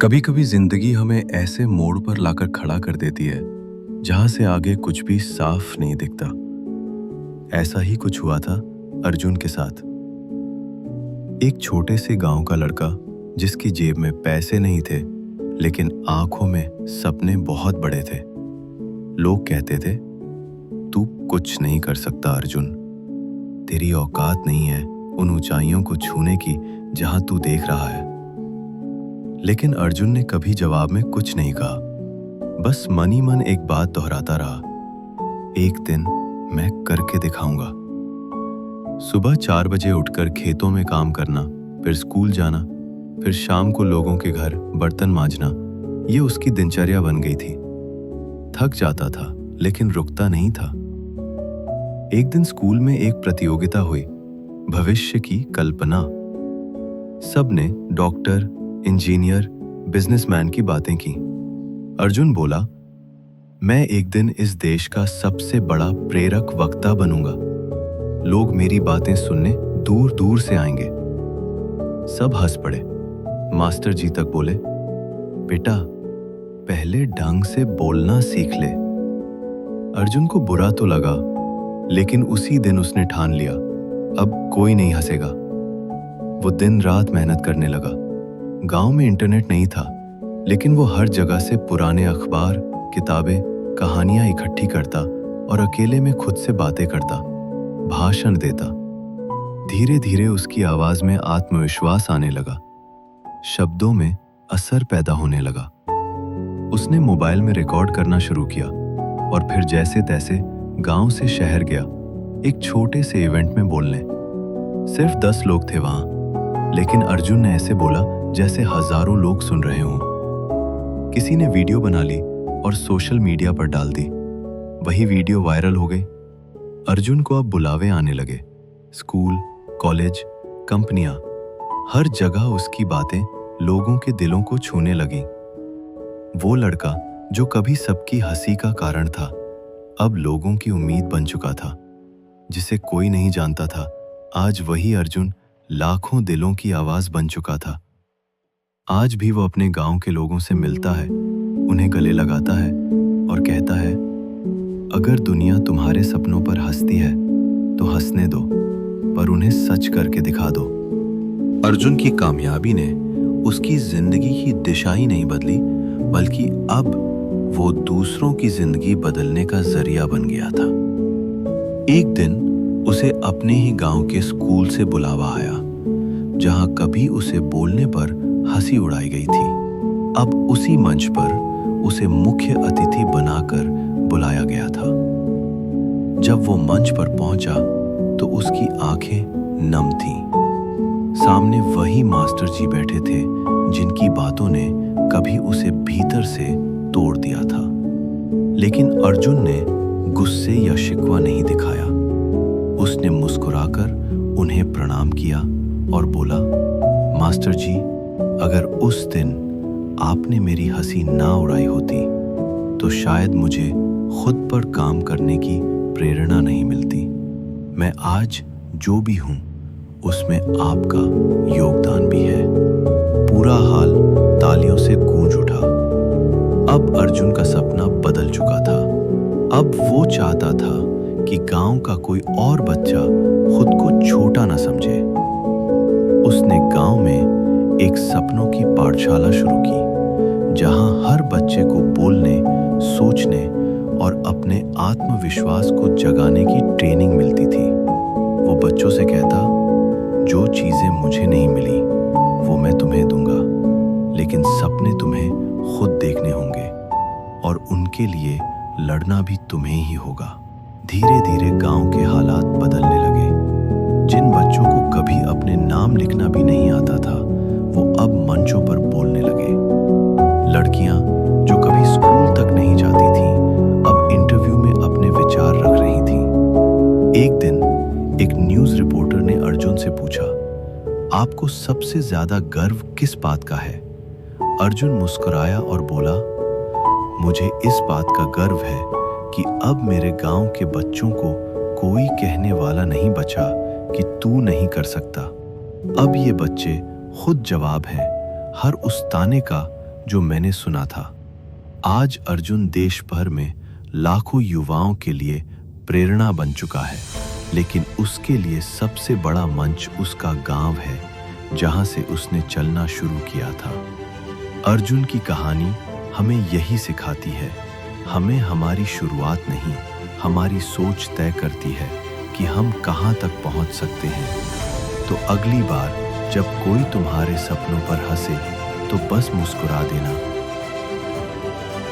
कभी कभी जिंदगी हमें ऐसे मोड़ पर लाकर खड़ा कर देती है जहां से आगे कुछ भी साफ नहीं दिखता। ऐसा ही कुछ हुआ था अर्जुन के साथ। एक छोटे से गांव का लड़का जिसकी जेब में पैसे नहीं थे, लेकिन आंखों में सपने बहुत बड़े थे। लोग कहते थे, तू कुछ नहीं कर सकता अर्जुन, तेरी औकात नहीं है उन ऊंचाइयों को छूने की जहां तू देख रहा है। लेकिन अर्जुन ने कभी जवाब में कुछ नहीं कहा, बस मन ही मन एक बात दोहराता रहा, एक दिन मैं करके दिखाऊंगा। सुबह 4 बजे उठकर खेतों में काम करना, फिर स्कूल जाना, फिर शाम को लोगों के घर बर्तन मांजना, ये उसकी दिनचर्या बन गई थी। थक जाता था लेकिन रुकता नहीं था। एक दिन स्कूल में एक प्रतियोगिता हुई, भविष्य की कल्पना। सबने डॉक्टर, इंजीनियर, बिजनेसमैन की बातें की। अर्जुन बोला, मैं एक दिन इस देश का सबसे बड़ा प्रेरक वक्ता बनूंगा। लोग मेरी बातें सुनने दूर दूर से आएंगे। सब हंस पड़े। मास्टर जी तक बोले, बेटा पहले ढंग से बोलना सीख ले। अर्जुन को बुरा तो लगा, लेकिन उसी दिन उसने ठान लिया, अब कोई नहीं हंसेगा। वो दिन रात मेहनत करने लगा। गांव में इंटरनेट नहीं था, लेकिन वो हर जगह से पुराने अखबार, किताबें, कहानियां इकट्ठी करता और अकेले में खुद से बातें करता, भाषण देता। धीरे धीरे उसकी आवाज में आत्मविश्वास आने लगा, शब्दों में असर पैदा होने लगा। उसने मोबाइल में रिकॉर्ड करना शुरू किया और फिर जैसे तैसे गांव से शहर गया, एक छोटे से इवेंट में बोलने। सिर्फ 10 लोग थे वहां, लेकिन अर्जुन ने ऐसे बोला जैसे हजारों लोग सुन रहे हों। किसी ने वीडियो बना ली और सोशल मीडिया पर डाल दी। वही वीडियो वायरल हो गई। अर्जुन को अब बुलावे आने लगे। स्कूल, कॉलेज, कंपनियां, हर जगह उसकी बातें लोगों के दिलों को छूने लगी। वो लड़का जो कभी सबकी हंसी का कारण था, अब लोगों की उम्मीद बन चुका था। जिसे कोई नहीं जानता था, आज वही अर्जुन लाखों दिलों की आवाज बन चुका था। आज भी वो अपने गांव के लोगों से मिलता है, उन्हें गले लगाता है और कहता है, अगर दुनिया तुम्हारे सपनों पर हंसती है तो हंसने दो, पर उन्हें सच करके दिखा दो। अर्जुन की कामयाबी ने उसकी जिंदगी की दिशा ही नहीं बदली, बल्कि अब वो दूसरों की जिंदगी बदलने का जरिया बन गया था। एक दिन उसे अपने ही गांव के स्कूल से बुलावा आया, जहां कभी उसे बोलने पर हंसी उड़ाई गई थी। अब उसी मंच पर उसे मुख्य अतिथि बनाकर बुलाया गया था। जब वो मंच पर पहुंचा तो उसकी आंखें नम थीं। सामने वही मास्टर जी बैठे थे जिनकी बातों ने कभी उसे भीतर से तोड़ दिया था। लेकिन अर्जुन ने गुस्से या शिकवा नहीं दिखाया। उसने मुस्कुराकर उन्हें प्रणाम किया और बोला, मास्टर जी, अगर उस दिन आपने मेरी हंसी ना उड़ाई होती तो शायद मुझे खुद पर काम करने की प्रेरणा नहीं मिलती। मैं आज जो भी हूं उसमें आपका योगदान भी है। पूरा हाल तालियों से गूंज उठा। अब अर्जुन का सपना बदल चुका था। अब वो चाहता था कि गांव का कोई और बच्चा खुद को छोटा ना समझे। उसने गांव में एक सपनों की पाठशाला शुरू की, जहां हर बच्चे को बोलने, सोचने और अपने आत्मविश्वास को जगाने की ट्रेनिंग मिलती थी। वो बच्चों से कहता, जो चीजें मुझे नहीं मिली वो मैं तुम्हें दूंगा, लेकिन सपने तुम्हें खुद देखने होंगे और उनके लिए लड़ना भी तुम्हें ही होगा। धीरे धीरे गांव के हालात बदलने लगे। जिन बच्चों को कभी अपने नाम लिखना भी नहीं आता था, वो अब मंचों पर बोलने लगे। लड़कियां जो कभी स्कूल तक नहीं जाती थीं, अब इंटरव्यू में अपने विचार रख रही थीं। एक दिन एक न्यूज़ रिपोर्टर ने अर्जुन से पूछा, आपको सबसे ज्यादा गर्व किस बात का है? अर्जुन मुस्कुराया और बोला, मुझे इस बात का गर्व है कि अब मेरे गांव के बच्चों को कोई कहने वाला नहीं बचा कि तू नहीं कर सकता। अब ये बच्चे खुद जवाब हैं हर उस ताने का जो मैंने सुना था। आज अर्जुन देश भर में लाखों युवाओं के लिए प्रेरणा बन चुका है, लेकिन उसके लिए सबसे बड़ा मंच उसका गांव है, जहां से उसने चलना शुरू किया था। अर्जुन की कहानी हमें यही सिखाती है, हमें हमारी शुरुआत नहीं, हमारी सोच तय करती है कि हम कहां तक पहुंच सकते हैं। तो अगली बार जब कोई तुम्हारे सपनों पर हंसे, तो बस मुस्कुरा देना